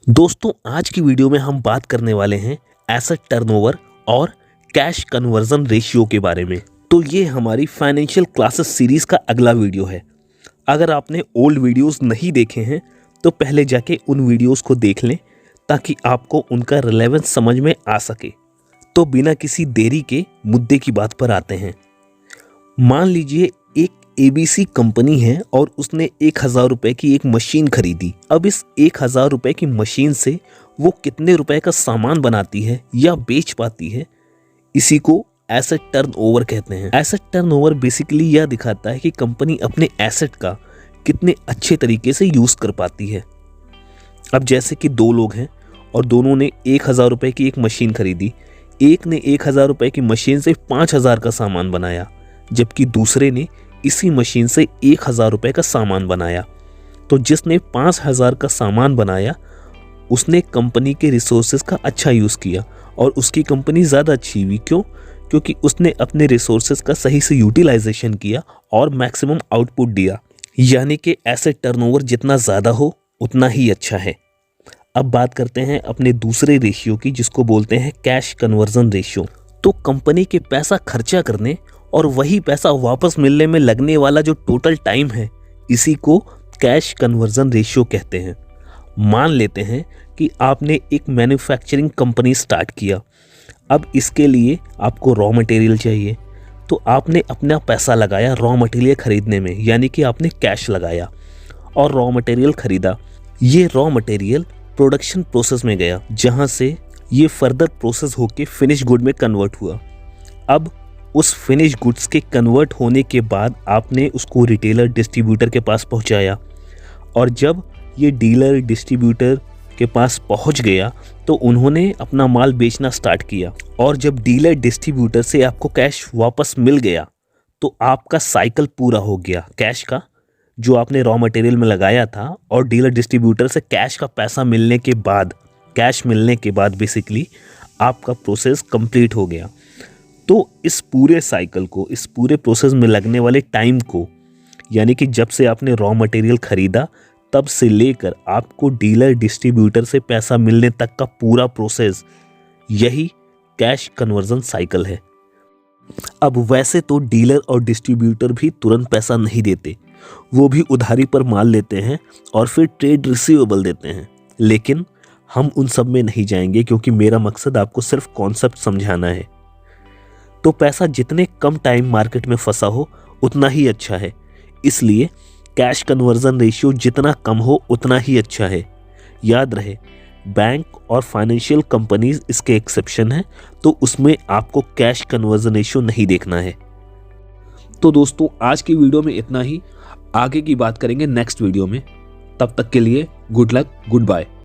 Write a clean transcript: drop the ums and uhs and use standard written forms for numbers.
दोस्तों आज की वीडियो में हम बात करने वाले हैं एसेट टर्नओवर और कैश कन्वर्जन रेशियो के बारे में। तो ये हमारी फाइनेंशियल क्लासेस सीरीज का अगला वीडियो है। अगर आपने ओल्ड वीडियोस नहीं देखे हैं तो पहले जाके उन वीडियोस को देख लें ताकि आपको उनका रिलेवेंस समझ में आ सके। तो बिना किसी देरी के मुद्दे की बात पर आते हैं। मान लीजिए एक ABC कंपनी है और उसने 1000 रुपए की एक मशीन खरीदी। अब इस 1000 रुपए की मशीन से वो कितने रुपए का सामान बनाती है या बेच पाती है, इसी को एसेट टर्नओवर कहते हैं। एसेट टर्नओवर बेसिकली यह दिखाता है कि कंपनी अपने एसेट का कितने अच्छे तरीके से यूज कर पाती है। अब जैसे कि दो लोग हैं और दोनों ने 1000 रुपए की एक मशीन खरीदी। एक ने 1000 रुपए की मशीन से 5000 का सामान बनाया, जबकि दूसरे ने इसी मशीन से 1000 रुपए का सामान बनाया। तो जिसने 5000 का सामान बनाया उसने कंपनी के रिसोर्सेज का अच्छा यूज़ किया और उसकी कंपनी ज़्यादा अच्छी हुई। क्यों? क्योंकि उसने अपने रिसोर्सेज का सही से यूटिलाइजेशन किया और मैक्सिमम आउटपुट दिया। यानी कि एसेट टर्नओवर जितना ज़्यादा हो उतना ही अच्छा है। अब बात करते हैं अपने दूसरे रेशियो की, जिसको बोलते हैं कैश कन्वर्जन रेशियो। तो कंपनी के पैसा खर्चा करने और वही पैसा वापस मिलने में लगने वाला जो टोटल टाइम है, इसी को कैश कन्वर्जन रेशियो कहते हैं। मान लेते हैं कि आपने एक मैन्युफैक्चरिंग कंपनी स्टार्ट किया। अब इसके लिए आपको रॉ मटेरियल चाहिए, तो आपने अपना पैसा लगाया रॉ मटेरियल खरीदने में, यानी कि आपने कैश लगाया और रॉ मटेरियल खरीदा। ये रॉ मटेरियल प्रोडक्शन प्रोसेस में गया, जहाँ से ये फर्दर प्रोसेस होके फिनिश गुड में कन्वर्ट हुआ। अब उस फिनिश गुड्स के कन्वर्ट होने के बाद आपने उसको रिटेलर डिस्ट्रीब्यूटर के पास पहुंचाया, और जब ये डीलर डिस्ट्रीब्यूटर के पास पहुंच गया तो उन्होंने अपना माल बेचना स्टार्ट किया। और जब डीलर डिस्ट्रीब्यूटर से आपको कैश वापस मिल गया तो आपका साइकिल पूरा हो गया कैश का, जो आपने रॉ मटेरियल में लगाया था, और डीलर डिस्ट्रीब्यूटर से कैश का पैसा मिलने के बाद, कैश मिलने के बाद बेसिकली आपका प्रोसेस कंप्लीट हो गया। तो इस पूरे साइकिल को, इस पूरे प्रोसेस में लगने वाले टाइम को, यानी कि जब से आपने रॉ मटेरियल खरीदा तब से लेकर आपको डीलर डिस्ट्रीब्यूटर से पैसा मिलने तक का पूरा प्रोसेस, यही कैश कन्वर्जन साइकिल है। अब वैसे तो डीलर और डिस्ट्रीब्यूटर भी तुरंत पैसा नहीं देते, वो भी उधारी पर माल लेते हैं और फिर ट्रेड रिसीवेबल देते हैं। लेकिन हम उन सब में नहीं जाएंगे क्योंकि मेरा मकसद आपको सिर्फ कॉन्सेप्ट समझाना है। तो पैसा जितने कम टाइम मार्केट में फंसा हो उतना ही अच्छा है, इसलिए कैश कन्वर्जन रेशियो जितना कम हो उतना ही अच्छा है। याद रहे, बैंक और फाइनेंशियल कंपनीज इसके एक्सेप्शन है, तो उसमें आपको कैश कन्वर्जन रेशियो नहीं देखना है। तो दोस्तों आज की वीडियो में इतना ही। आगे की बात करेंगे नेक्स्ट वीडियो में। तब तक के लिए गुड लक, गुड बाय।